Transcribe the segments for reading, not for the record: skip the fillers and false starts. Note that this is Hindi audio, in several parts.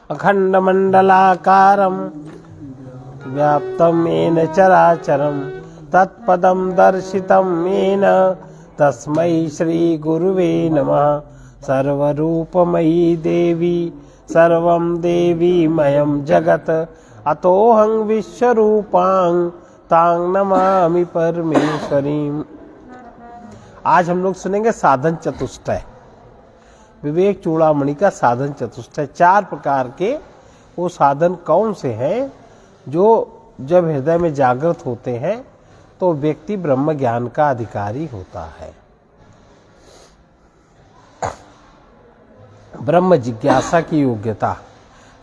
अखंडमंडलाकारं व्याप्तं येन चराचरं तत्पदं दर्शितं येन तस्मै श्री गुरुवे नमः। सर्वरूपमयी देवी सर्वं देवीमयं जगत् अतोऽहं विश्वरूपां तां नमामि परमेश्वरीं। आज हम लोग सुनेंगे साधन चतुष्टय, विवेक चूड़ामणि का साधन चतुष्टय। 4 प्रकार के वो साधन कौन से हैं जो जब हृदय में जागृत होते हैं तो व्यक्ति ब्रह्म ज्ञान का अधिकारी होता है। ब्रह्म जिज्ञासा की योग्यता।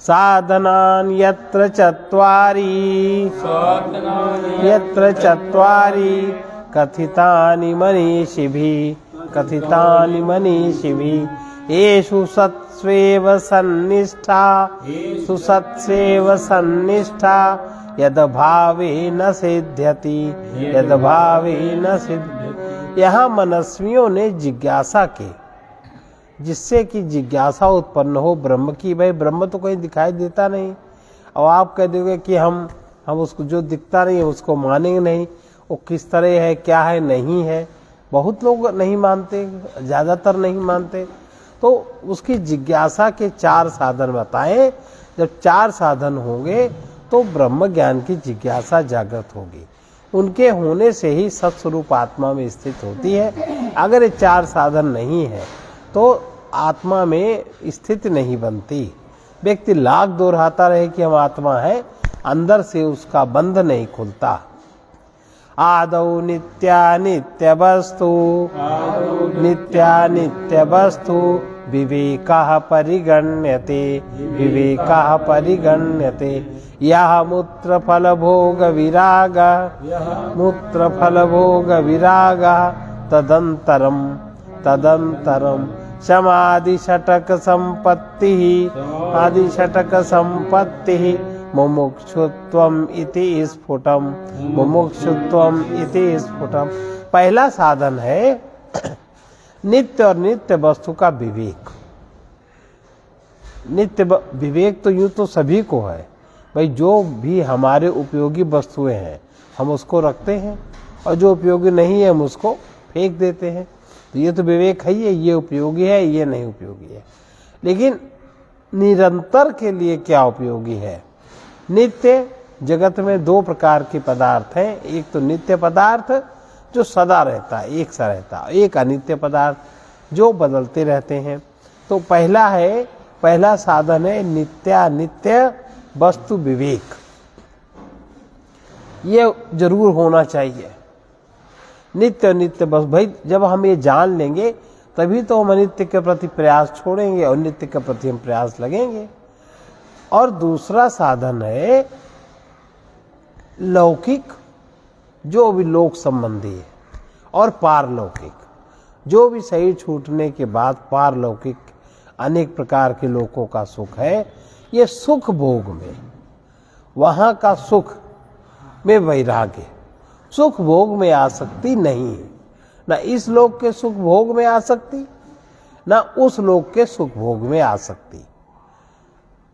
साधनानि यत्र चत्वारि कथितानि मनीषिभिः येषु सत्स्वेव सन्निष्ठा यद्भावेन सिद्ध्यति। यहाँ मनस्वियों ने जिज्ञासा की, जिससे कि जिज्ञासा उत्पन्न हो ब्रह्म की। भाई ब्रह्म तो कहीं दिखाई देता नहीं, और आप कह दोगे कि हम उसको जो दिखता नहीं है उसको मानेंगे नहीं, वो किस तरह है, क्या है, नहीं है। बहुत लोग नहीं मानते, ज़्यादातर नहीं मानते। तो उसकी जिज्ञासा के 4 साधन बताएं। जब 4 साधन होंगे तो ब्रह्म ज्ञान की जिज्ञासा जागृत होगी। उनके होने से ही सत्स्वरूप आत्मा में स्थित होती है। अगर ये 4 साधन नहीं है तो आत्मा में स्थिति नहीं बनती। व्यक्ति लाख दोहराता रहे कि हम आत्मा है, अंदर से उसका बंध नहीं खुलता। आदौ नित्या वस्तु विवेकः परिगण्यते यः मूत्र फल भोग विरागः तदंतरम समाधि षटक संपत्ति मुमुक्षुत्वम इति स्फुटम। पहला साधन है नित्य और नित्य वस्तु का विवेक। नित्य विवेक तो यूं तो सभी को है भाई, जो भी हमारे उपयोगी वस्तुएं हैं हम उसको रखते हैं, और जो उपयोगी नहीं है हम उसको फेंक देते हैं। तो ये तो विवेक है, ये उपयोगी है, ये नहीं उपयोगी है। लेकिन निरंतर के लिए क्या उपयोगी है? नित्य जगत में 2 प्रकार के पदार्थ हैं। एक तो नित्य पदार्थ जो सदा रहता है, एक सा रहता है, एक अनित्य पदार्थ जो बदलते रहते हैं। तो पहला साधन है नित्य वस्तु विवेक। ये जरूर होना चाहिए। नित्य बस भाई, जब हम ये जान लेंगे तभी तो हम अनित्य के प्रति प्रयास छोड़ेंगे और नित्य के प्रति हम प्रयास लगेंगे। और दूसरा साधन है लौकिक, जो भी लोक संबंधी है, और पारलौकिक, जो भी शरीर छूटने के बाद पारलौकिक अनेक प्रकार के लोकों का सुख है। ये सुख भोग में, वहां का सुख में वैराग्य, सुख भोग में आसक्ति नहीं है। ना इस लोक के सुख भोग में आसक्ति, ना उस लोक के सुख भोग में आसक्ति।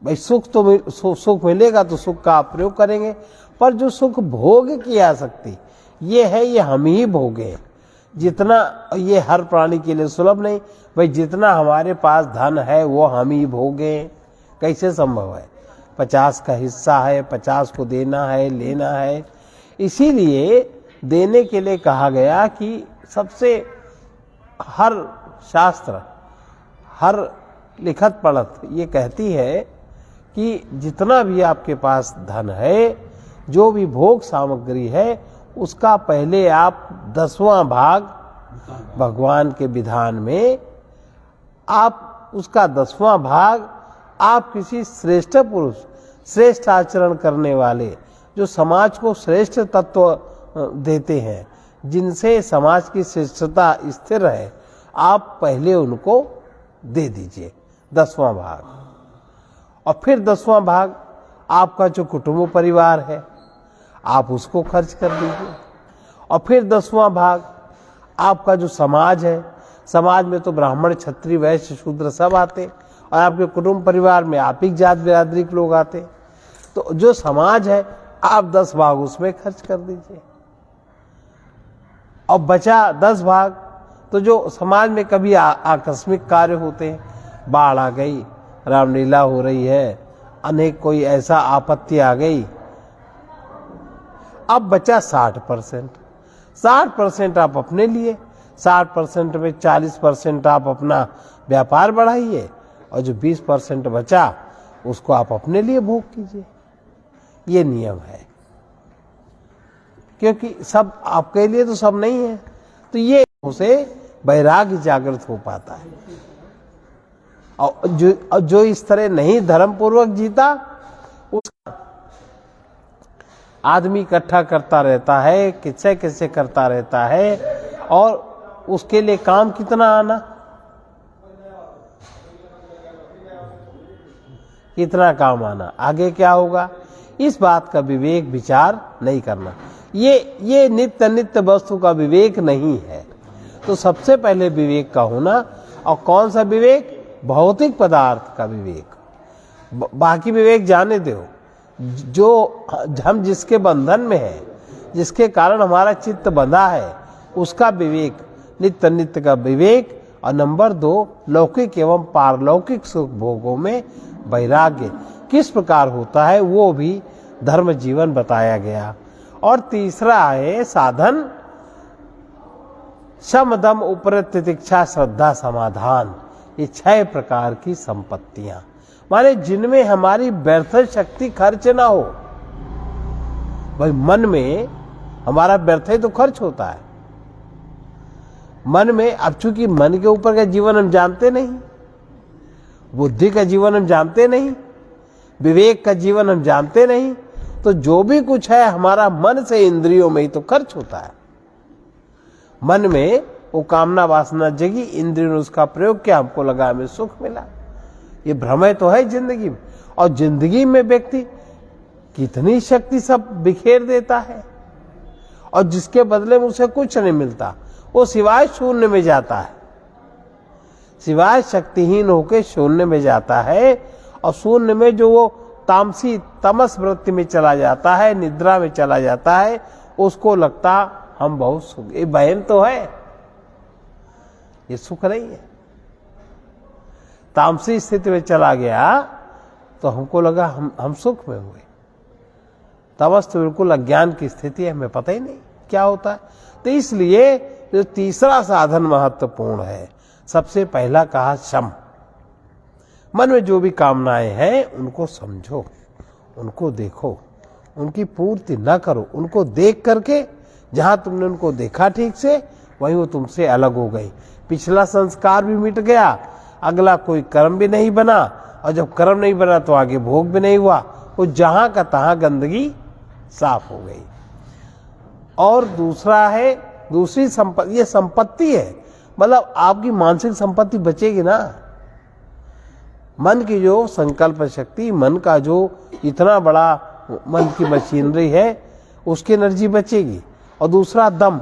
भाई सुख मिलेगा तो सुख का आप प्रयोग करेंगे, पर जो सुख भोग की आसक्ति ये है, ये हम ही भोगे। जितना ये हर प्राणी के लिए सुलभ नहीं। भाई जितना हमारे पास धन है वो हम ही भोगे, कैसे संभव है? 50 का हिस्सा है, 50 को देना है, लेना है। इसीलिए देने के लिए कहा गया कि सबसे हर शास्त्र, हर लिखत पढ़त ये कहती है कि जितना भी आपके पास धन है, जो भी भोग सामग्री है, उसका पहले आप 10वां भाग भगवान के विधान में, आप उसका 10वां भाग आप किसी श्रेष्ठ पुरुष, श्रेष्ठ आचरण करने वाले, जो समाज को श्रेष्ठ तत्व देते हैं, जिनसे समाज की श्रेष्ठता स्थिर है, आप पहले उनको दे दीजिए 10वां भाग। और फिर 10वां भाग आपका जो कुटुंब परिवार है आप उसको खर्च कर दीजिए। और फिर 10वां भाग आपका जो समाज है, समाज में तो ब्राह्मण, क्षत्रिय, वैश्य, शूद्र सब आते, और आपके कुटुंब परिवार में आप ही जात बिरादरी के लोग आते हैं, तो जो समाज है आप 10 भाग उसमें खर्च कर दीजिए, और बचा 10 भाग तो जो समाज में कभी आकस्मिक कार्य होते हैं, बाढ़ आ गई, रामलीला हो रही है, अनेक कोई ऐसा आपत्ति आ गई, अब बचा 60%। 60% आप अपने लिए, 60% में 40% आप अपना व्यापार बढ़ाइए, और जो 20% बचा उसको आप अपने लिए भोग कीजिए। ये नियम है, क्योंकि सब आपके लिए तो सब नहीं है, तो ये उसे वैराग्य जागृत हो पाता है। और जो इस तरह नहीं धर्म पूर्वक जीता, उसका आदमी इकट्ठा करता रहता है, किस्से किस्से करता रहता है, और उसके लिए काम कितना आना, कितना काम आना, आगे क्या होगा, इस बात का विवेक विचार नहीं करना। ये नित्य नित्य वस्तु का विवेक नहीं है। तो सबसे पहले विवेक का होना, और कौन सा विवेक, भौतिक पदार्थ का विवेक। बाकी विवेक जाने दो, जो हम जिसके बंधन में है, जिसके कारण हमारा चित्त बंधा है, उसका विवेक, नित्य नित्य का विवेक। और नंबर 2, लौकिक एवं पारलौकिक सुख भोगों में वैराग्य किस प्रकार होता है, वो भी धर्म जीवन बताया गया। और तीसरा है साधन, शम दम उपरत तितिक्षा श्रद्धा समाधान। ये 6 प्रकार की संपत्तियां, माने जिनमें हमारी व्यर्थ शक्ति खर्च ना हो। भाई मन में हमारा व्यर्थ ही तो खर्च होता है। मन में, अब चूंकि मन के ऊपर का जीवन हम जानते नहीं, बुद्धि का जीवन हम जानते नहीं, विवेक का जीवन हम जानते नहीं, तो जो भी कुछ है हमारा मन से इंद्रियों में ही तो खर्च होता है। मन में वो कामना वासना जगी, इंद्रियों ने उसका प्रयोग किया, हमको लगा हमें सुख मिला। ये भ्रम तो है जिंदगी में। और जिंदगी में व्यक्ति कितनी शक्ति सब बिखेर देता है, और जिसके बदले में उसे कुछ नहीं मिलता, वो सिवाय शून्य में जाता है, सिवाय शक्तिहीन होकर शून्य में जाता है। और शून्य में जो वो तामसी तमस वृत्ति में चला जाता है, निद्रा में चला जाता है, उसको लगता हम बहुत सुख, ये बहन तो है, ये सुख नहीं है। तामसी स्थिति में चला गया तो हमको लगा हम सुख में हुए। तमस तो बिल्कुल अज्ञान की स्थिति है, हमें पता ही नहीं क्या होता है। तो इसलिए जो तीसरा साधन महत्वपूर्ण है, सबसे पहला कहा शम। मन में जो भी कामनाएं हैं उनको समझो, उनको देखो, उनकी पूर्ति न करो, उनको देख करके जहां तुमने उनको देखा ठीक से, वहीं वो तुमसे अलग हो गई। पिछला संस्कार भी मिट गया, अगला कोई कर्म भी नहीं बना, और जब कर्म नहीं बना तो आगे भोग भी नहीं हुआ, वो जहां का तहां गंदगी साफ हो गई। और दूसरा है, दूसरी संपत्ति, ये संपत्ति है, मतलब आपकी मानसिक संपत्ति बचेगी ना। मन की जो संकल्प शक्ति, मन का जो इतना बड़ा मन की मशीनरी है, उसकी एनर्जी बचेगी। और दूसरा दम,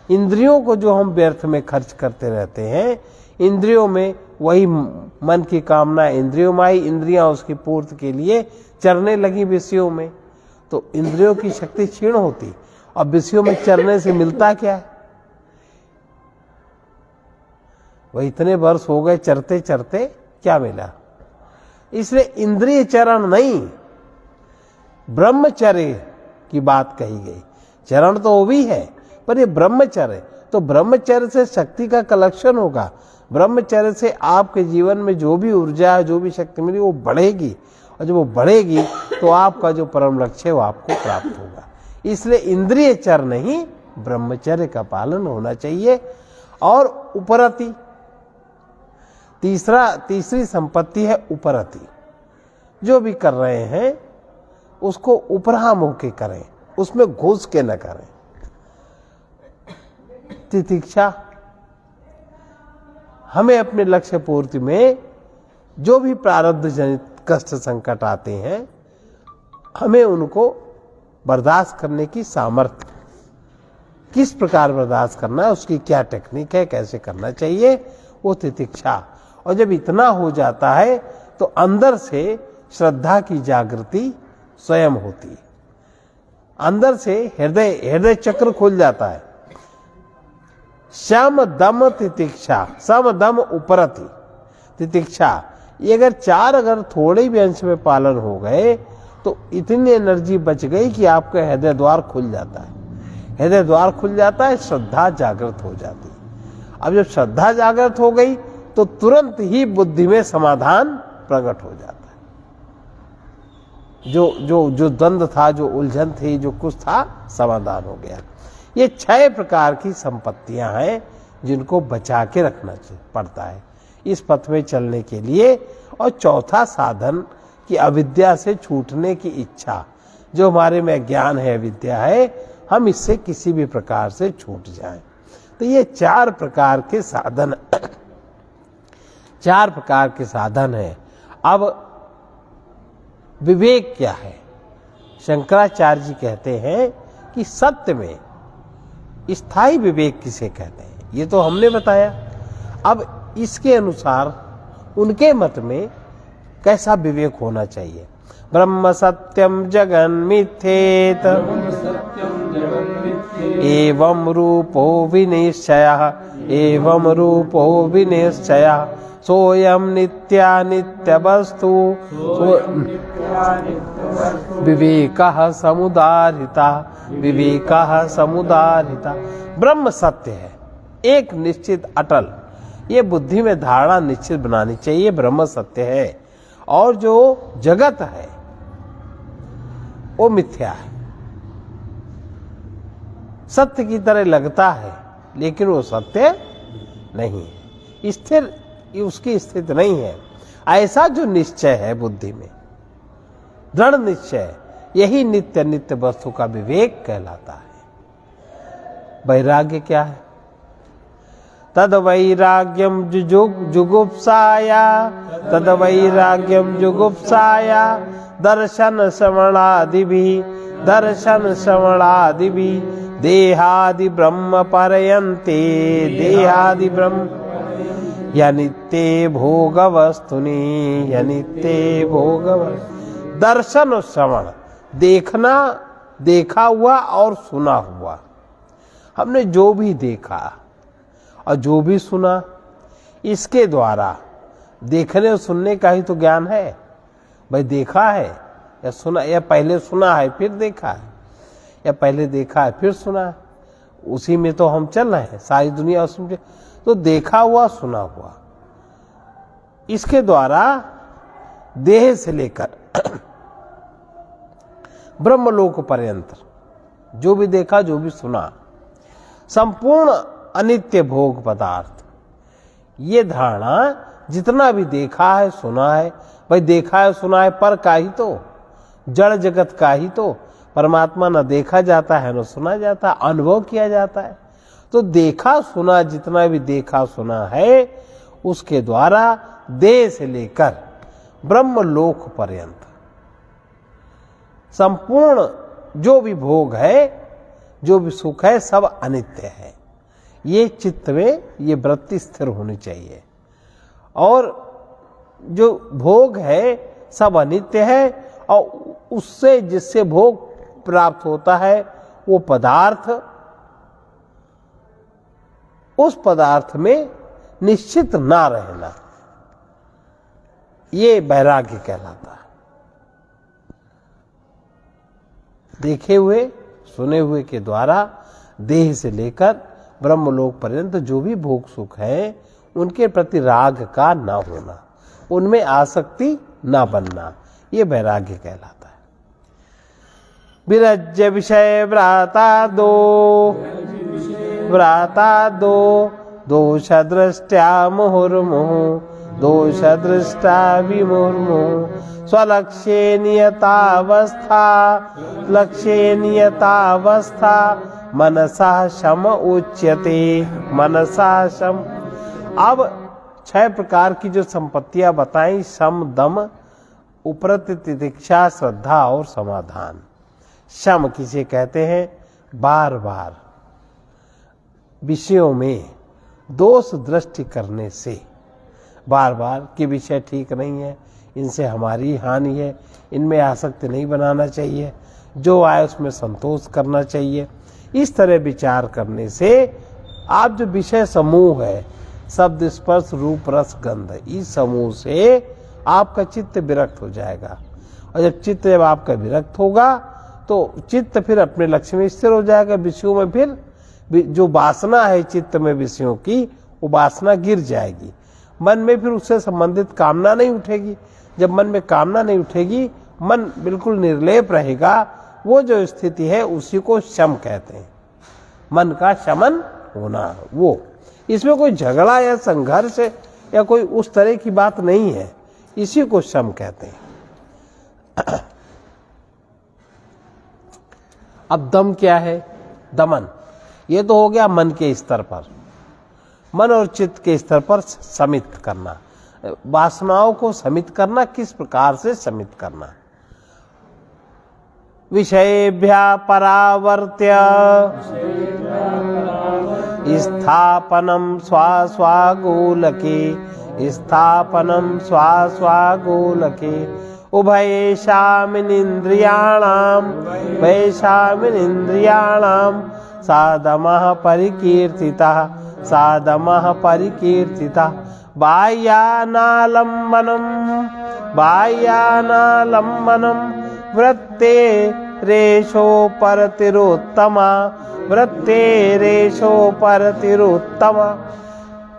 इंद्रियों को जो हम व्यर्थ में खर्च करते रहते हैं, इंद्रियों में वही मन की कामना इंद्रियों में आई, इंद्रियां उसकी पूर्ति के लिए चरने लगी विषयों में, तो इंद्रियों की शक्ति क्षीण होती। और विषयों में चरने से मिलता क्या है, वही इतने वर्ष हो गए चरते चरते, क्या मिला। इसलिए इंद्रिय चरण नहीं, ब्रह्मचर्य की बात कही गई। चरण तो वो भी है, पर ये ब्रह्मचर्य, तो ब्रह्मचर्य से शक्ति का कलेक्शन होगा। ब्रह्मचर्य से आपके जीवन में जो भी ऊर्जा है, जो भी शक्ति मिली, वो बढ़ेगी, और जब वो बढ़ेगी तो आपका जो परम लक्ष्य है वो आपको प्राप्त होगा। इसलिए इंद्रिय चर नहीं, ब्रह्मचर्य का पालन होना चाहिए। और उपरति, तीसरी संपत्ति है उपरति। जो भी कर रहे हैं उसको उपराम होके करें, उसमें घुस के न करें। तितिक्षा, हमें अपने लक्ष्य पूर्ति में जो भी प्रारब्ध जनित कष्ट संकट आते हैं, हमें उनको बर्दाश्त करने की सामर्थ्य, किस प्रकार बर्दाश्त करना है, उसकी क्या टेक्निक है, कैसे करना चाहिए, वो तितिक्षा। और जब इतना हो जाता है तो अंदर से श्रद्धा की जागृति स्वयं होती है। अंदर से हृदय चक्र खुल जाता है। शम दम तितिक्षा, सम दम उपरति तितिक्षा, ये अगर 4 अगर थोड़े भी अंश में पालन हो गए तो इतनी एनर्जी बच गई कि आपका हृदय द्वार खुल जाता है। हृदय द्वार खुल जाता है, श्रद्धा जागृत हो जाती है। अब जब श्रद्धा जागृत हो गई तो तुरंत ही बुद्धि में समाधान प्रकट हो जाता है। जो द्वंद्व था, जो उलझन थी, जो कुछ था, समाधान हो गया। ये 6 प्रकार की संपत्तियां हैं जिनको बचा के रखना पड़ता है इस पथ में चलने के लिए। और चौथा साधन कि अविद्या से छूटने की इच्छा, जो हमारे में ज्ञान है, अविद्या है, हम इससे किसी भी प्रकार से छूट जाएं। तो ये 4 प्रकार के साधन 4 प्रकार के साधन है। अब विवेक क्या है? शंकराचार्य जी कहते हैं कि सत्य में स्थायी विवेक किसे कहते हैं, ये तो हमने बताया। अब इसके अनुसार उनके मत में कैसा विवेक होना चाहिए? ब्रह्म सत्यम जगन मिथ्येत एवं रूपो विनिश्चयः, एवं रूपो विनिश्चयः, सोयम नित्यानित्य वस्तु विवेकः समुदारिता, विवेकः समुदारिता। ब्रह्म सत्य है, एक निश्चित अटल, ये बुद्धि में धारणा निश्चित बनानी चाहिए। ब्रह्म सत्य है और जो जगत है वो मिथ्या है। सत्य की तरह लगता है लेकिन वो सत्य नहीं है, स्थिर उसकी स्थिति नहीं है। ऐसा जो निश्चय है बुद्धि में, दृढ़ निश्चय, यही नित्य नित्य वस्तु का विवेक कहलाता है। वैराग्य क्या है? तद वैराग्यम जुगुप्साया, तद वैराग्यम जुगुप्साया, दर्शन श्रवणादिभिः, दर्शन श्रवणादिभिः, देहादि ब्रह्म परयन्ते, देहादि ब्रह्म यनित्ये भोग वस्तुनि, यनित्ये भोग वस्तुनि। दर्शन और श्रवण, देखना, देखा हुआ और सुना हुआ। हमने जो भी देखा और जो भी सुना, इसके द्वारा देखने और सुनने का ही तो ज्ञान है। भाई देखा है या सुना, या पहले सुना है फिर देखा है, या पहले देखा है फिर सुना है, उसी में तो हम चल रहे हैं। सारी दुनिया उसमें तो देखा हुआ सुना हुआ, इसके द्वारा देह से लेकर ब्रह्मलोक पर्यंत जो भी देखा, जो भी सुना, संपूर्ण अनित्य भोग पदार्थ, ये धारणा जितना भी देखा है सुना है, भाई देखा है सुना है पर का ही तो, जड़ जगत का ही तो। परमात्मा न देखा जाता है न सुना जाता, अनुभव किया जाता है। तो देखा सुना, जितना भी देखा सुना है, उसके द्वारा देह से लेकर ब्रह्मलोक पर्यंत संपूर्ण जो भी भोग है, जो भी सुख है, सब अनित्य है। ये चित्त में ये वृत्ति स्थिर होनी चाहिए। और जो भोग है सब अनित्य है, और उससे जिससे भोग प्राप्त होता है वो पदार्थ, उस पदार्थ में निश्चित ना रहना, ये वैराग्य कहलाता है। देखे हुए सुने हुए के द्वारा देह से लेकर ब्रह्मलोक पर्यंत जो भी भोग सुख है, उनके प्रति राग का ना होना, उनमें आसक्ति ना बनना, ये वैराग्य कहलाता है। विरज्य विषय व्राता दो दोष दृष्टा मुहुर्मुहुः, दोष दृष्टा विमुहुर्मुहुः, स्वलक्ष्ये नियतावस्था, लक्ष्ये नियतावस्था, मनसा शम उच्यते, मनसा शम। अब 6 प्रकार की जो संपत्तियां बताई, शम, दम, उपरत, तितिक्षा, श्रद्धा और समाधान। शम किसे कहते हैं? बार बार विषयों में दोष दृष्टि करने से बार बार कि विषय ठीक नहीं है, इनसे हमारी हानि है, इनमें आसक्ति नहीं बनाना चाहिए, जो आए उसमें संतोष करना चाहिए। इस तरह विचार करने से आप जो विषय समूह है, शब्द स्पर्श रूप रस गंध, इस समूह से आपका चित्त विरक्त हो जाएगा। और जब आपका विरक्त होगा तो चित्त फिर अपने लक्ष्य में स्थिर हो जाएगा। विषयों में फिर जो वासना है चित्त में विषयों की, वो वासना गिर जाएगी। मन में फिर उससे संबंधित कामना नहीं उठेगी। जब मन में कामना नहीं उठेगी, मन बिल्कुल निर्लेप रहेगा। वो जो स्थिति है उसी को शम कहते हैं, मन का शमन होना। वो इसमें कोई झगड़ा या संघर्ष या कोई उस तरह की बात नहीं है, इसी को शम कहते हैं। अब दम क्या है? दमन। ये तो हो गया मन के स्तर पर, मन और चित्त के स्तर पर समित करना, वासनाओं को समित करना। किस प्रकार से समित करना? विषयेभ्यः परावर्त्य स्थापनम स्वास्वागोलके, स्थापनम स्वास्वागोलके, उभयेषामिन्द्रियाणां वैषामिन्द्रियाणां सादमः परिकीर्तितः, सादमः परिकीर्तितः। बाह्यानालम्बनं वृत्तेरेषो परतिरोत्तमा, वृत्तेरेषो परतिरोत्तमा।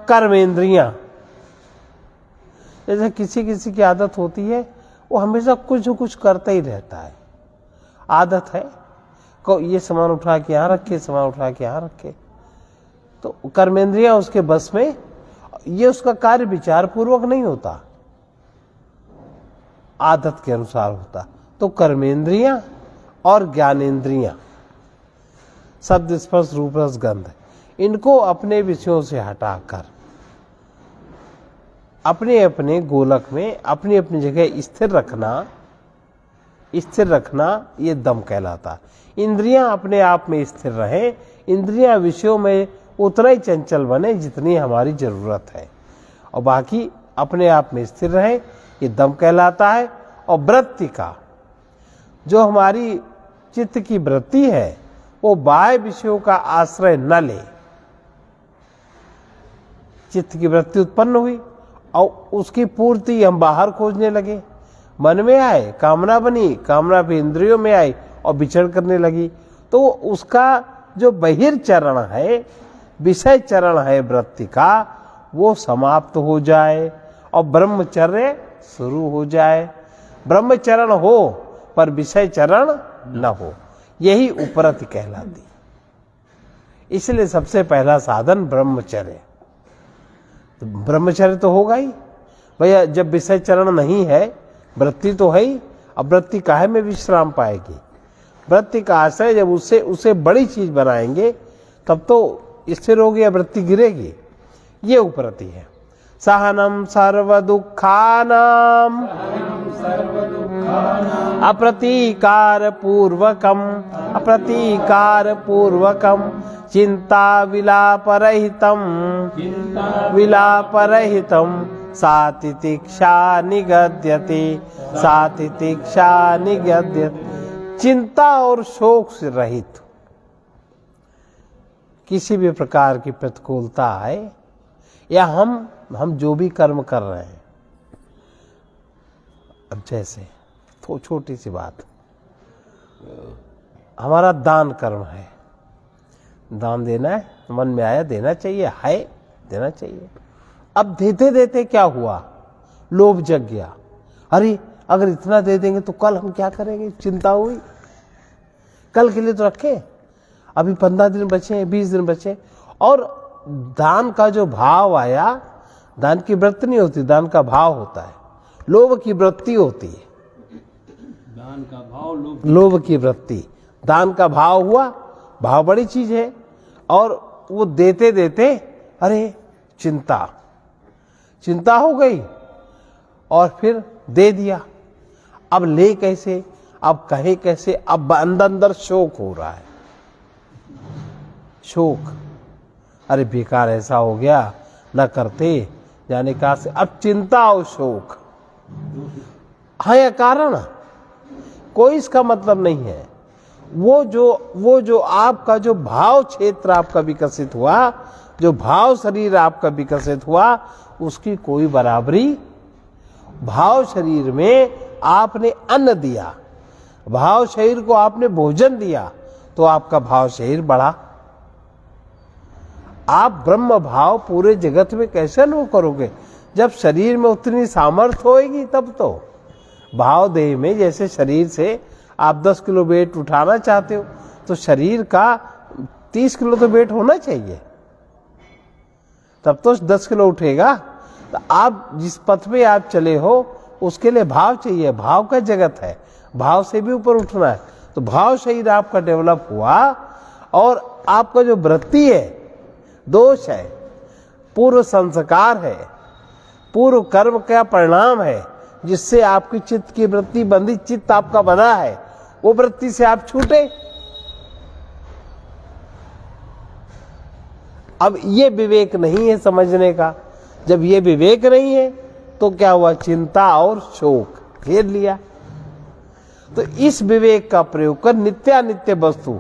कर्मेंद्रियां, जैसे किसी किसी की आदत होती है, वो हमेशा कुछ न कुछ करता ही रहता है। आदत है को ये सामान उठा के यहाँ रखे, सामान उठा के यहाँ रखे, तो कर्मेंद्रियां उसके बस में, ये उसका कार्य विचार पूर्वक नहीं होता, आदत के अनुसार होता। तो कर्मेंद्रियां और ज्ञानेंद्रियां, शब्द स्पर्श रूप रस गंध, इनको अपने विषयों से हटाकर अपने अपने गोलक में अपनी अपनी जगह स्थिर रखना, ये दम कहलाता। इंद्रियां अपने आप में स्थिर रहें, इंद्रियां विषयों में उतना ही चंचल बने जितनी हमारी जरूरत है, और बाकी अपने आप में स्थिर रहे, ये दम कहलाता है। और वृत्ति का, जो हमारी चित्त की वृत्ति है, वो बाह्य विषयों का आश्रय न ले। चित्त की वृत्ति उत्पन्न हुई और उसकी पूर्ति हम बाहर खोजने लगे, मन में आए, कामना बनी, कामना भी इंद्रियों में आई और विचरण करने लगी, तो उसका जो बहिर्चरण है, विषय चरण है वृत्ति का, वो समाप्त हो जाए और ब्रह्मचर्य शुरू हो जाए। ब्रह्मचरण हो पर विषय चरण न हो, यही उपरति कहलाती। इसलिए सबसे पहला साधन ब्रह्मचर्य। तो ब्रह्मचर्य तो होगा ही भैया, जब विषय चरण नहीं है, वृत्ति तो है ही। अब वृत्ति काहे में विश्राम पाएगी? वृत्ति का आश्रय जब उसे बड़ी चीज बनाएंगे, तब तो स्थिर होगी या वृत्ति गिरेगी। ये उपरति है। सहनम सर्व दुखानाम अप्रतीकार पूर्वकम चिंता विलापरहितम सातितिक्षा निगद्यते। चिंता और शोक से रहित, किसी भी प्रकार की प्रतिकूलता आए या हम जो भी कर्म कर रहे हैं, अब जैसे तो छोटी सी बात, हमारा दान कर्म है, दान देना है, मन में आया देना चाहिए, है देना चाहिए। अब देते देते क्या हुआ? लोभ जग गया। अरे अगर इतना दे देंगे तो कल हम क्या करेंगे? चिंता हुई। कल के लिए तो रखे, अभी 15 दिन बचे, 20 दिन बचे। और दान का जो भाव आया, दान की वृत्ति नहीं होती, दान का भाव होता है। लोभ की वृत्ति होती है, दान का भाव, लोभ की वृत्ति। दान का भाव हुआ, भाव बड़ी चीज है। और वो देते देते अरे चिंता हो गई और फिर दे दिया। अब ले कैसे, अब कहे कैसे? अब अंदर शोक हो रहा है, शोक। अरे बेकार ऐसा हो गया, न करते, जाने का से। अब चिंता और शोक है या कारण, कोई इसका मतलब नहीं है। वो जो आपका जो भाव क्षेत्र आपका विकसित हुआ, जो भाव शरीर आपका विकसित हुआ, उसकी कोई बराबरी। भाव शरीर में आपने अन्न दिया, भाव शरीर को आपने भोजन दिया, तो आपका भाव शरीर बढ़ा। आप ब्रह्म भाव पूरे जगत में कैसे अनुभव करोगे? जब शरीर में उतनी सामर्थ्य होएगी तब तो। भाव देह में, जैसे शरीर से आप 10 किलो वेट उठाना चाहते हो, तो शरीर का 30 किलो तो वेट होना चाहिए, तब तो 10 किलो उठेगा। तो आप जिस पथ पे आप चले हो, उसके लिए भाव चाहिए। भाव का जगत है, भाव से भी ऊपर उठना है। तो भाव शरीर आपका डेवलप हुआ, और आपका जो वृत्ति है, दोष है, पूर्व संस्कार है, पूर्व कर्म का परिणाम है, जिससे आपकी चित्त की वृत्ति बंधी, चित्त आपका बना है, वो वृत्ति से आप छूटे। अब ये विवेक नहीं है समझने का। जब ये विवेक नहीं है तो क्या हुआ? चिंता और शोक घेर लिया। तो इस विवेक का प्रयोग कर नित्यानित्य वस्तु,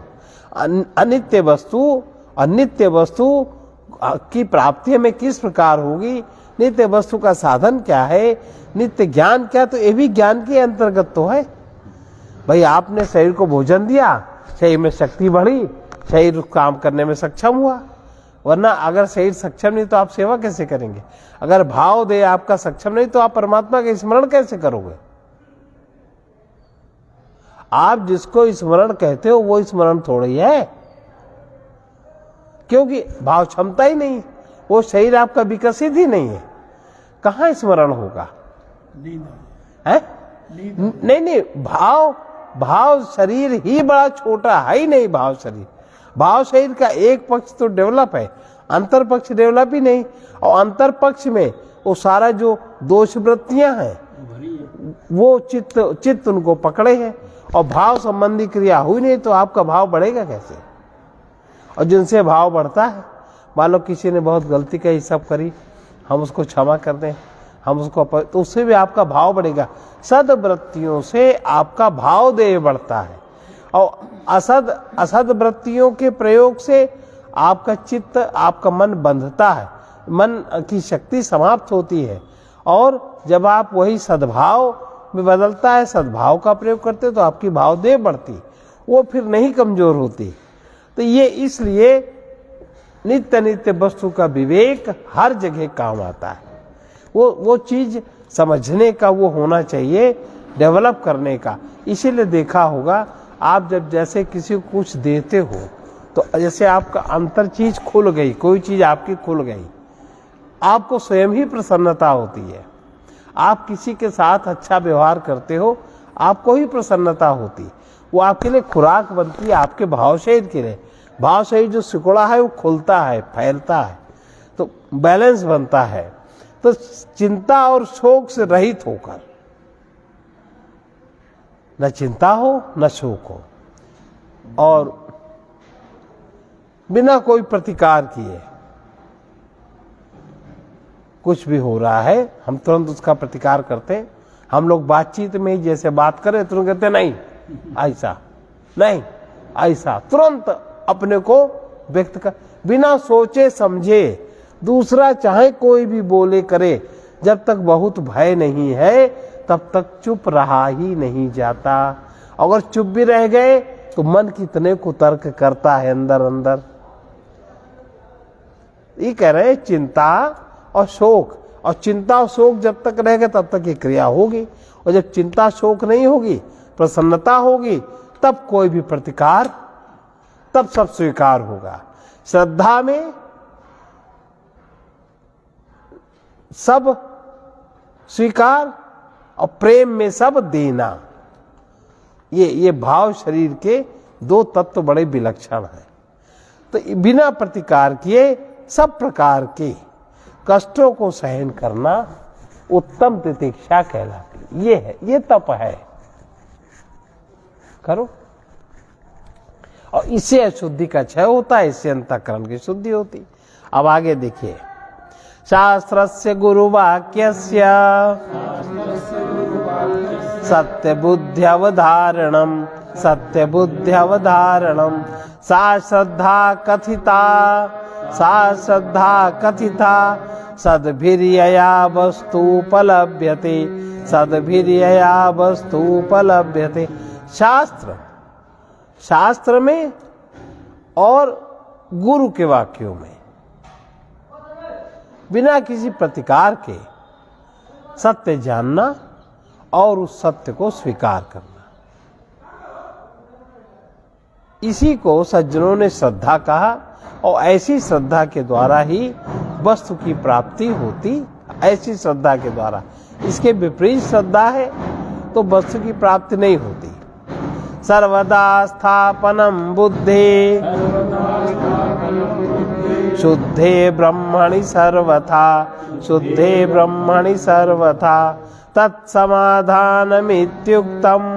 अनित्य वस्तु और नित्य वस्तु की प्राप्ति हमें किस प्रकार होगी, नित्य वस्तु का साधन क्या है, नित्य ज्ञान क्या, तो ये भी ज्ञान के अंतर्गत तो है। भाई आपने शरीर को भोजन दिया, शरीर में शक्ति बढ़ी, शरीर काम करने में सक्षम हुआ। वरना अगर शरीर सक्षम नहीं तो आप सेवा कैसे करेंगे? अगर भाव दे आपका सक्षम नहीं तो आप परमात्मा का स्मरण कैसे करोगे? आप जिसको स्मरण कहते हो वो स्मरण थोड़ी है, क्योंकि भाव क्षमता ही नहीं, वो शरीर आपका विकसित ही नहीं है। कहाँ स्मरण होगा? है? नहीं, भाव शरीर ही बड़ा छोटा है ही नहीं। भाव शरीर का एक पक्ष तो डेवलप है, अंतर पक्ष डेवलप ही नहीं। और अंतर पक्ष में वो सारा जो दोष वृत्तियां हैं वो चित्त उनको पकड़े हैं, और भाव संबंधी क्रिया हुई नहीं, तो आपका भाव बढ़ेगा कैसे? और जिनसे भाव बढ़ता है, मान लो किसी ने बहुत गलती कही, सब करी, हम उसको क्षमा कर दें, हम उसको, तो उससे भी आपका भाव बढ़ेगा। सद्वृत्तियों से आपका भाव देह बढ़ता है, और असद वृत्तियों के प्रयोग से आपका चित्त, आपका मन बंधता है, मन की शक्ति समाप्त होती है। और जब आप वही सद्भाव में बदलता है, सद्भाव का प्रयोग करते हो, तो आपकी भाव देह बढ़ती, वो फिर नहीं कमजोर होती। तो ये इसलिए नित्य नित्य वस्तु का विवेक हर जगह काम आता है। वो चीज समझने का वो होना चाहिए, डेवलप करने का। इसीलिए देखा होगा आप जब जैसे किसी को कुछ देते हो, तो जैसे आपका अंतर चीज खुल गई, कोई चीज आपकी खुल गई, आपको स्वयं ही प्रसन्नता होती है। आप किसी के साथ अच्छा व्यवहार करते हो, आपको ही प्रसन्नता होती, वो आपके लिए खुराक बनती है, आपके भाव शरीर के लिए। भाव शरीर जो सिकुड़ा है वो खुलता है, फैलता है, तो बैलेंस बनता है। तो चिंता और शोक से रहित होकर, न चिंता हो न शोक हो, और बिना कोई प्रतिकार किए कुछ भी हो रहा है, हम तुरंत उसका प्रतिकार करते हैं। हम लोग बातचीत में जैसे बात करें, तुरंत कहते नहीं ऐसा, नहीं ऐसा, तुरंत अपने को व्यक्त कर, बिना सोचे समझे। दूसरा चाहे कोई भी बोले करे, जब तक बहुत भय नहीं है तब तक चुप रहा ही नहीं जाता। अगर चुप भी रह गए तो मन कितने को तर्क करता है अंदर अंदर। ये कह रहे हैं चिंता और शोक, और चिंता और शोक जब तक रहेगा तब तक ये क्रिया होगी, और जब चिंता शोक नहीं होगी, प्रसन्नता होगी, तब कोई भी प्रतिकार, तब सब स्वीकार होगा। श्रद्धा में सब स्वीकार और प्रेम में सब देना, ये भाव शरीर के दो तत्व बड़े विलक्षण हैं। तो बिना प्रतिकार किए सब प्रकार के कष्टों को सहन करना उत्तम तितिक्षा कहलाती, ये है, ये तप है। करो, और इससे अशुद्धि का क्षय होता है, इससे अंतःकरण की शुद्धि होती। अब आगे देखिए, शास्त्रस्य गुरुवाक्यस्य सत्यबुद्ध्यवधारणम् सत्यबुद्ध्यवधारणम् सा श्रद्धा कथिता सद्भिर्यया वस्तुपलभ्यते सद्भिर्यया वस्तुपलभ्यते। शास्त्र में और गुरु के वाक्यों में बिना किसी प्रतिकार के सत्य जानना और उस सत्य को स्वीकार करना, इसी को सज्जनों ने श्रद्धा कहा। और ऐसी श्रद्धा के द्वारा ही वस्तु की प्राप्ति होती, ऐसी श्रद्धा के द्वारा। इसके विपरीत श्रद्धा है तो वस्तु की प्राप्ति नहीं होती। सर्वदा स्थापनम बुद्धे शुद्धे ब्रह्मणि सर्वथा तत्समाधानमित्युक्तम्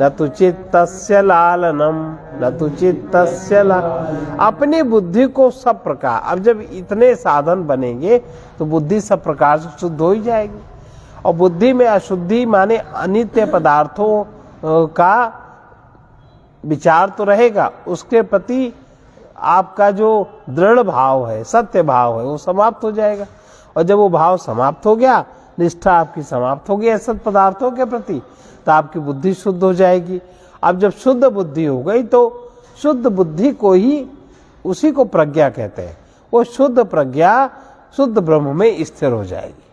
न तु चित्तस्य लालनम अपनी बुद्धि को सब प्रकार, अब जब इतने साधन बनेंगे तो बुद्धि सब प्रकार से शुद्ध हो ही जाएगी। और बुद्धि में अशुद्धि माने अनित्य पदार्थों का विचार तो रहेगा, उसके प्रति आपका जो दृढ़ भाव है, सत्य भाव है, वो समाप्त हो जाएगा। और जब वो भाव समाप्त हो गया, निष्ठा आपकी समाप्त हो गई असत पदार्थों के प्रति, तो आपकी बुद्धि शुद्ध हो जाएगी। अब जब शुद्ध बुद्धि हो गई तो शुद्ध बुद्धि को ही, उसी को प्रज्ञा कहते हैं। वो शुद्ध प्रज्ञा शुद्ध ब्रह्म में स्थिर हो जाएगी,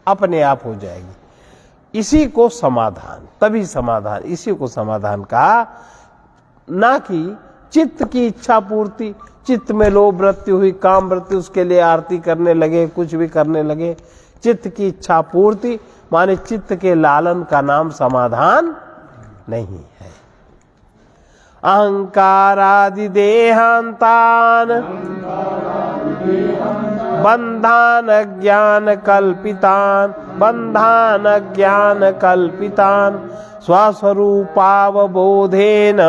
अपने आप हो जाएगी। इसी को समाधान, तभी समाधान, इसी को समाधान कहा। ना कि चित्त की इच्छा पूर्ति, चित्त में लोभ वृत्ति हुई, काम वृत्ति, उसके लिए आरती करने लगे, कुछ भी करने लगे। चित्त की इच्छा पूर्ति माने चित्त के लालन का नाम समाधान नहीं है। अहंकारादि देहांतान बंधान ज्ञान स्वस्वरूपावबोधेन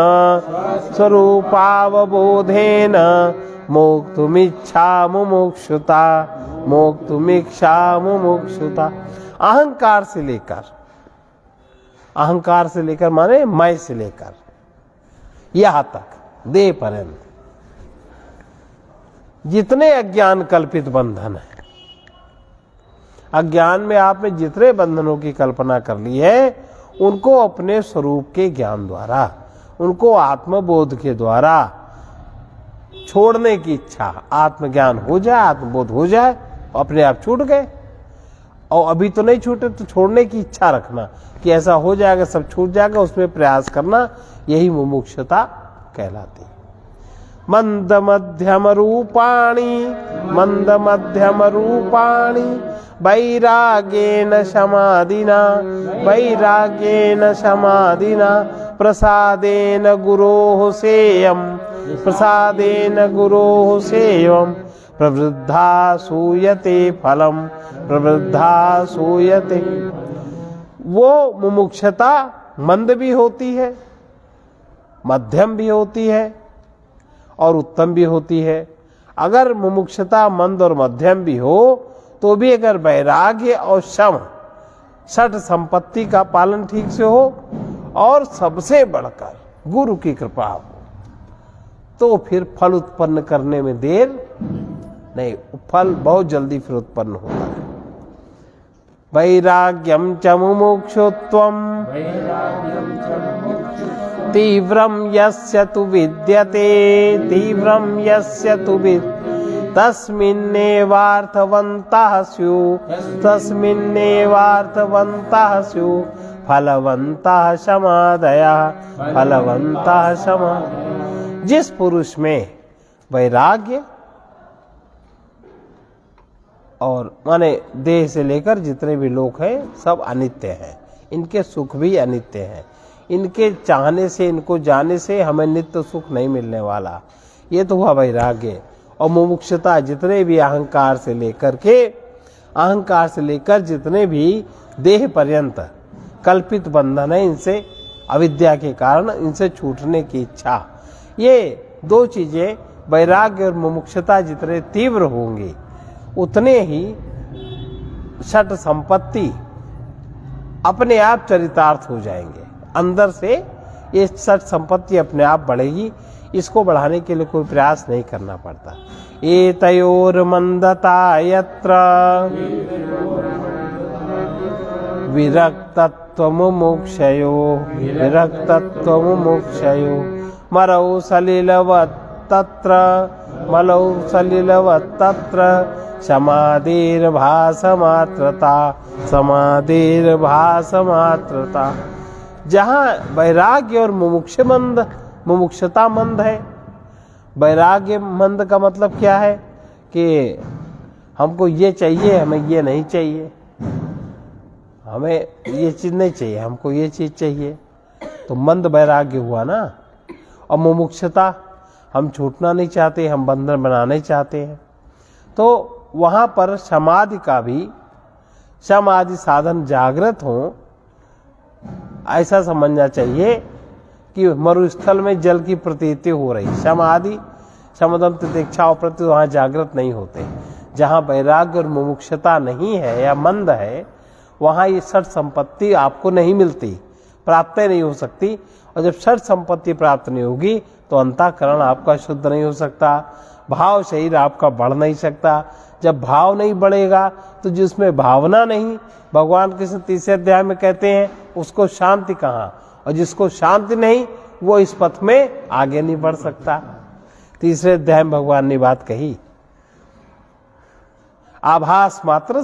मोक्तुमिच्छा मुमुक्षुता। अहंकार से लेकर माने मैं से लेकर यहां तक देह पर्यंत जितने अज्ञान कल्पित बंधन है, अज्ञान में आपने जितने बंधनों की कल्पना कर ली है, उनको अपने स्वरूप के ज्ञान द्वारा, उनको आत्मबोध के द्वारा छोड़ने की इच्छा, आत्मज्ञान हो जाए, आत्मबोध हो जाए, अपने आप छूट गए। और अभी तो नहीं छूटे तो छोड़ने की इच्छा रखना कि ऐसा हो जाएगा, सब छूट जाएगा, उसमें प्रयास करना, यही मुमुक्षुता कहलाती है। मंद मध्यम रूपाणि वैराग्येन समाधिना प्रसादेन गुरोः सेयम् प्रवृद्धा सूयते फलम वो मुमुक्षता मंद भी होती है, मध्यम भी होती है और उत्तम भी होती है। अगर मुमुक्षता मंद और मध्यम भी हो तो भी अगर वैराग्य और शम, षट संपत्ति का पालन ठीक से हो और सबसे बढ़कर गुरु की कृपा हो, तो फिर फल उत्पन्न करने में देर नहीं, फल बहुत जल्दी फिर उत्पन्न होता है। वैराग्यम च मुमुक्षुत्वम तीव्रम यस्य तु विद्यते तस्मिन्नेवार्थवन्तः स्युः फलवन्तः समाधयः। जिस पुरुष में वैराग्य और माने देह से लेकर जितने भी लोग हैं सब अनित्य हैं, इनके सुख भी अनित्य हैं, इनके चाहने से, इनको जाने से हमें नित्य सुख नहीं मिलने वाला, ये तो हुआ वैराग्य। और मुमुक्षुता जितने भी अहंकार से लेकर जितने भी देह पर्यंत कल्पित बंधन है, इनसे अविद्या के कारण इनसे छूटने की इच्छा, ये दो चीजें वैराग्य और मुमुक्षुता जितने तीव्र होंगे उतने ही षट संपत्ति अपने आप चरितार्थ हो जाएंगे। अंदर से ये षट संपत्ति अपने आप बढ़ेगी। इसको बढ़ाने के लिए कोई प्रयास नहीं करना पड़ता। एतयोर मंदता यत्र विरक्तत्व मुमुक्षयो मरौ सलिलवत् तत्र मलौ सलिलवत् तत्र समाधिर्भासमात्रता। जहाँ वैराग्य और मुमुक्षता मंद है। वैराग्य मंद का मतलब क्या है कि हमको ये चाहिए, हमें ये नहीं चाहिए, हमें ये चीज़ नहीं चाहिए, हमको ये चीज़ चाहिए, तो मंद वैराग्य हुआ ना। और मुमुक्षता, हम छूटना नहीं चाहते, हम बंधन बनाना नहीं चाहते हैं। तो वहाँ पर समाधि का भी, समाधि साधन जागृत हो, ऐसा समझना चाहिए कि मरुस्थल में जल की प्रतीति हो रही। समाधि समदम तितिक्षा और प्रति वहाँ जागृत नहीं होते। जहाँ वैराग्य और मुमुक्षता नहीं है या मंद है, वहाँ ये षट संपत्ति आपको नहीं मिलती, प्राप्त नहीं हो सकती। और जब षट संपत्ति प्राप्त नहीं होगी तो अंतःकरण आपका शुद्ध नहीं हो सकता, भाव शरीर आपका बढ़ नहीं सकता। जब भाव नहीं बढ़ेगा तो जिसमें भावना नहीं, भगवान कृष्ण तीसरे अध्याय में कहते हैं उसको शांति कहाँ, और जिसको शांति नहीं वो इस पथ में आगे नहीं बढ़ सकता। तीसरे अध्याय में भगवान ने बात कही। आभास मात्र,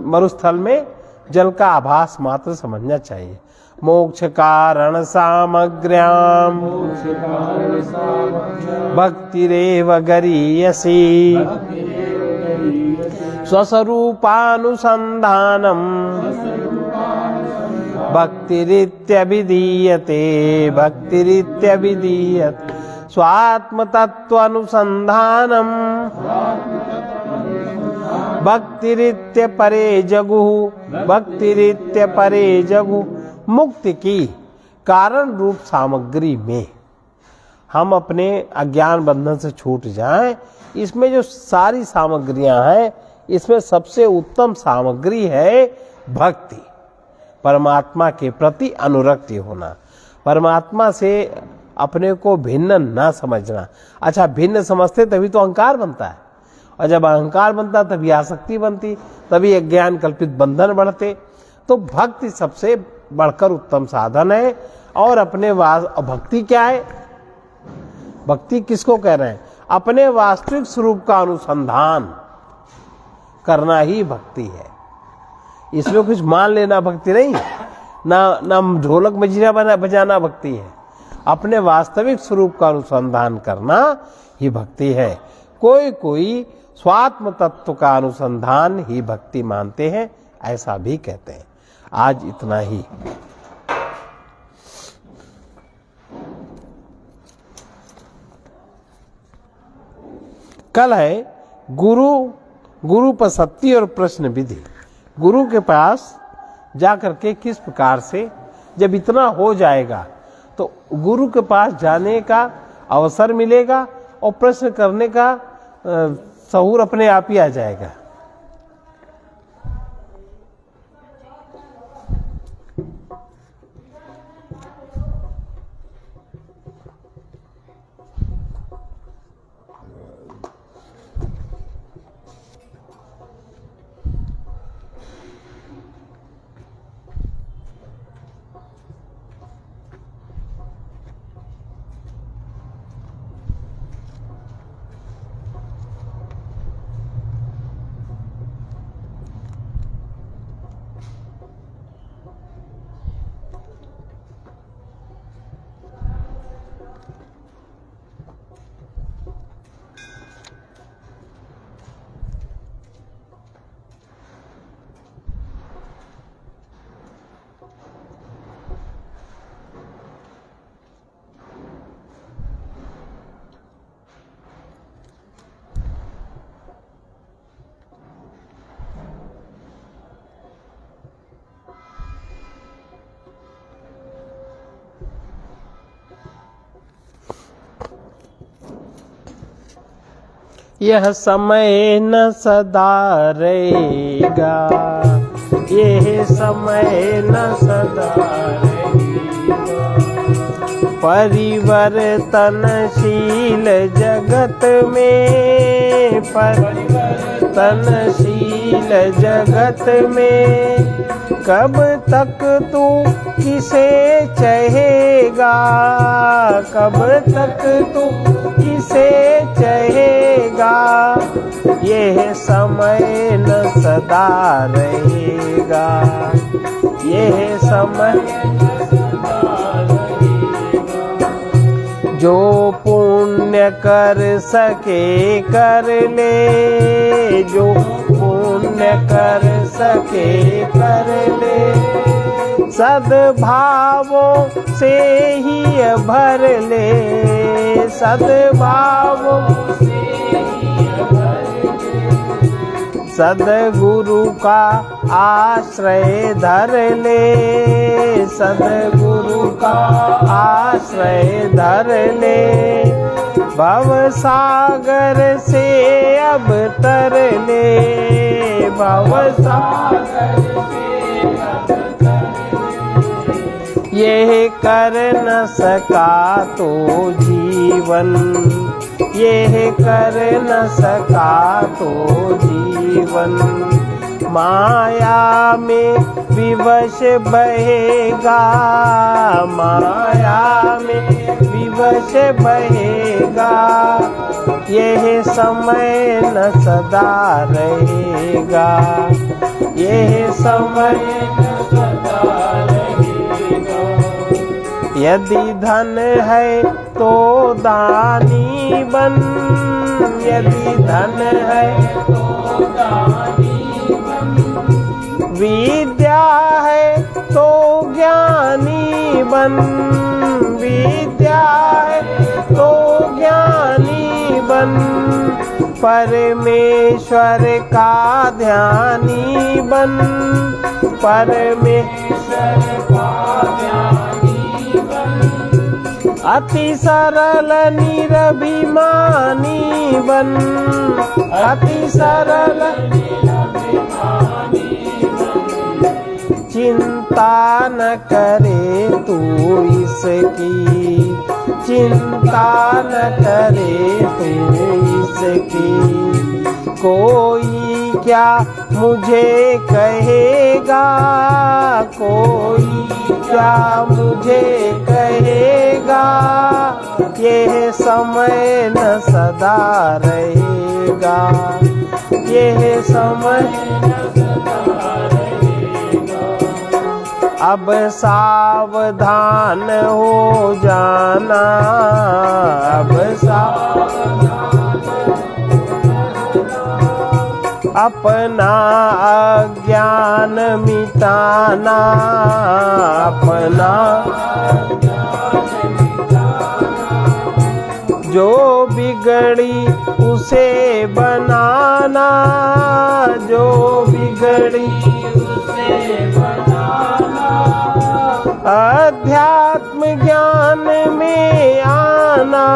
मरुस्थल में जल का आभास मात्र समझना चाहिए। मोक्ष कारण सामग्र्याम भक्तिरेव गरीयसी स्वस्वरूपानुसंधानम भक्तिरित्यभिधीयते स्वात्मतत्वानुसंधानम भक्तिरित्य परे जगु। मुक्ति की कारण रूप सामग्री में हम अपने अज्ञान बंधन से छूट जाएं। इसमें जो सारी सामग्रियां हैं, इसमें सबसे उत्तम सामग्री है भक्ति, परमात्मा के प्रति अनुरक्ति होना, परमात्मा से अपने को भिन्न ना समझना। अच्छा, भिन्न समझते तभी तो अहंकार बनता है, और जब अहंकार बनता तभी आसक्ति बनती, तभी अज्ञान कल्पित बंधन बढ़ते। तो भक्ति सबसे बढ़कर उत्तम साधन है। और अपने भक्ति क्या है? भक्ति किसको कह रहे हैं? अपने वास्तविक स्वरूप का अनुसंधान करना ही भक्ति है। इसमें कुछ मान लेना भक्ति नहीं, ना ढोलक मजीरा बजाना भक्ति है। अपने वास्तविक स्वरूप का अनुसंधान करना ही भक्ति है। कोई स्वात्म तत्व का अनुसंधान ही भक्ति मानते हैं, ऐसा भी कहते हैं। आज इतना ही। कल है गुरु प्रसक्ति और प्रश्न विधि। गुरु के पास जाकर के किस प्रकार से, जब इतना हो जाएगा तो गुरु के पास जाने का अवसर मिलेगा और प्रश्न करने का सहूर अपने आप ही आ जाएगा। यह समय न सदा रहेगा, यह समय न सदा रहेगा। परिवर्तनशील जगत में, परिवर्तनशील जगत में कब तक तू किसे चाहेगा, कब तक तू किसे चाहेगा। यह समय न सदा रहेगा, यह समय जो पुण्य कर सके कर ले, जो पुण्य कर सके कर ले। सद्भावों से ही भर ले, सद्भावों से ही भर ले। सद्गुरु का आश्रय धर ले, सद्गुरु का आश्रय धर ले। भव सागर से अब तर ले, भव सागर से अब तर ले। यह कर न सका तो जीवन, यह कर न सका तो जीवन। माया में विवश बहेगा, माया में विवश बहेगा। यह समय न सदा रहेगा, यह समय न सदा रहेगा। यदि धन है तो दानी बन, यदि धन है तो दानी बन। विद्या है तो ज्ञानी बन, विद्या है तो ज्ञानी बन। परमेश्वर का ध्यानी बन, परमेश्वर का ध्यानी बन। अति सरल निरभिमानी बन, अति सरल निरभिमानी बन। चिंता न करे तू इसकी, चिंता न करे तू इसकी। कोई क्या मुझे कहेगा, कोई क्या मुझे कहेगा। यह समय न सदा रहेगा, यह समय न सदा रहेगा। अब सावधान हो जाना, अब सावधान अपना अज्ञान मिटाना, अपना अज्ञान मिटाना। जो बिगड़ी उसे बनाना, जो बिगड़ी उसे बनाना। अध्यात्म ज्ञान में आना,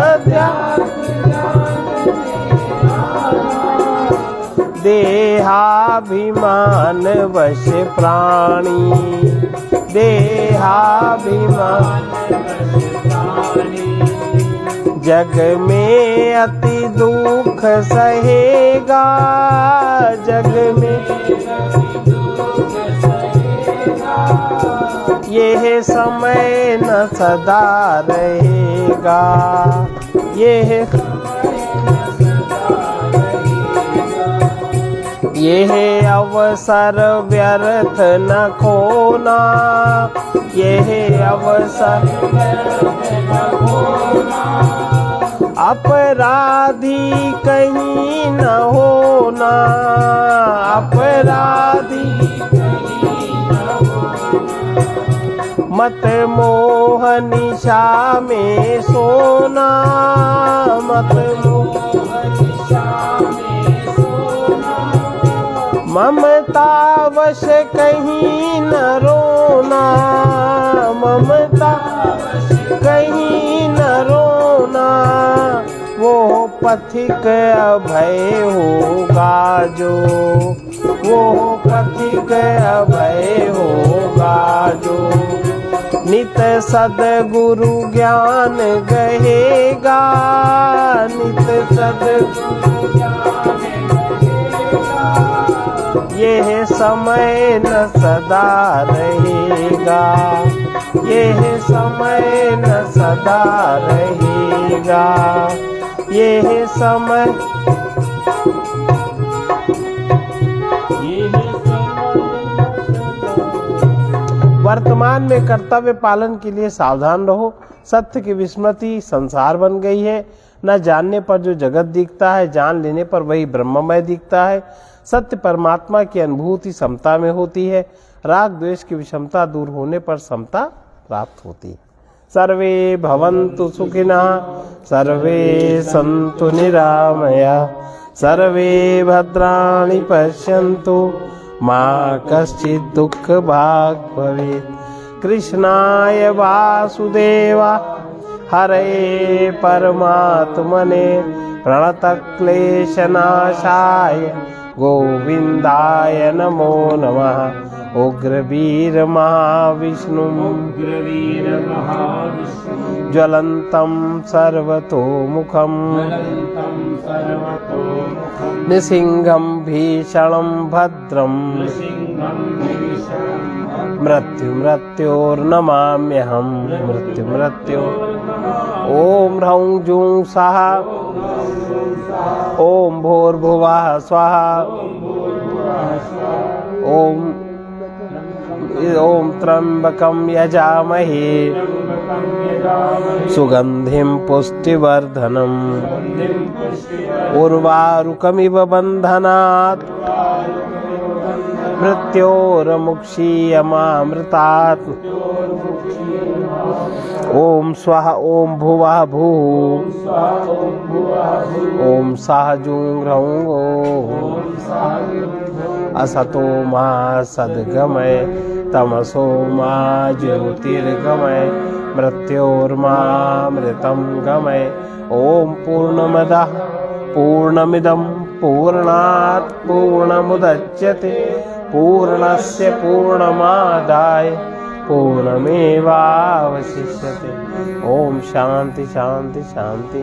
अध्यात्म ज्ञान में आना। देहाभिमान वश प्राणी, देहाभिमान वश प्राणी। जग में अति दुख सहेगा, जग में अति दुख सहेगा। यह समय न सदा रहेगा, यह यह अवसर व्यर्थ न खोना, यह अवसर व्यर्थ न खोना। अपराधी कहीं न होना, अपराधी कहीं न होना। मत मोह निशा में सोना, मत मोह निशा में सोना। ममता वश कहीं न रोना, ममता वश कहीं न रोना। वो पथिक अभय होगा जो, वो पथिक अभय होगा जो, नित सद्गुरु ज्ञान गहेगा, नित सद्गुरु ज्ञान गहेगा, यह समय न सदा रहेगा, यह समय न सदा रहेगा, यह समय वर्तमान में कर्तव्य पालन के लिए सावधान रहो। सत्य की विस्मृति संसार बन गई है। न जानने पर जो जगत दिखता है, जान लेने पर वही ब्रह्ममय दिखता है। सत्य परमात्मा की अनुभूति समता में होती है। राग द्वेष की विषमता दूर होने पर समता प्राप्त होती है। सर्वे भवन्तु सुखिनः, सर्वे सन्तु निरामया, सर्वे भद्राणि पश्यन्तु, मा कश्चित् दुःख भाग् भवेत्। कृष्णाय वासुदेवा हरे परमात्मने प्रणतक्लेशनाशाय गोविन्दाय नमो नमः। उग्रवीर महाविष्णु ज्वलन्तं सर्वतोमुखं निसिंहं भीषणं भद्रं मृत्योर्नमाम्यहं मृत्यु। ओम ह्रौं जूं सः ओम भूर्भुवः स्वः ओम त्र्यंबकं यजामहे सुगंधिं पुष्टिवर्धनम् उर्वारुकमिव बन्धनात् मृत्योर्मुक्षीयमामृतात्। ओम स्वः ओम भुवः भूः ओम सः जूं ह्रौं असतो मा सद्गमय तमसो मा ज्योतिर्गमय मृत्योर्मामृतं गमय। ओम पूर्णमदः पूर्णमिदं पूर्णात् पूर्णमुदच्यते पूर्णस्य पूर्णमादाय पूर्णमेवावशिष्यते। ओम शांति शांति शांति।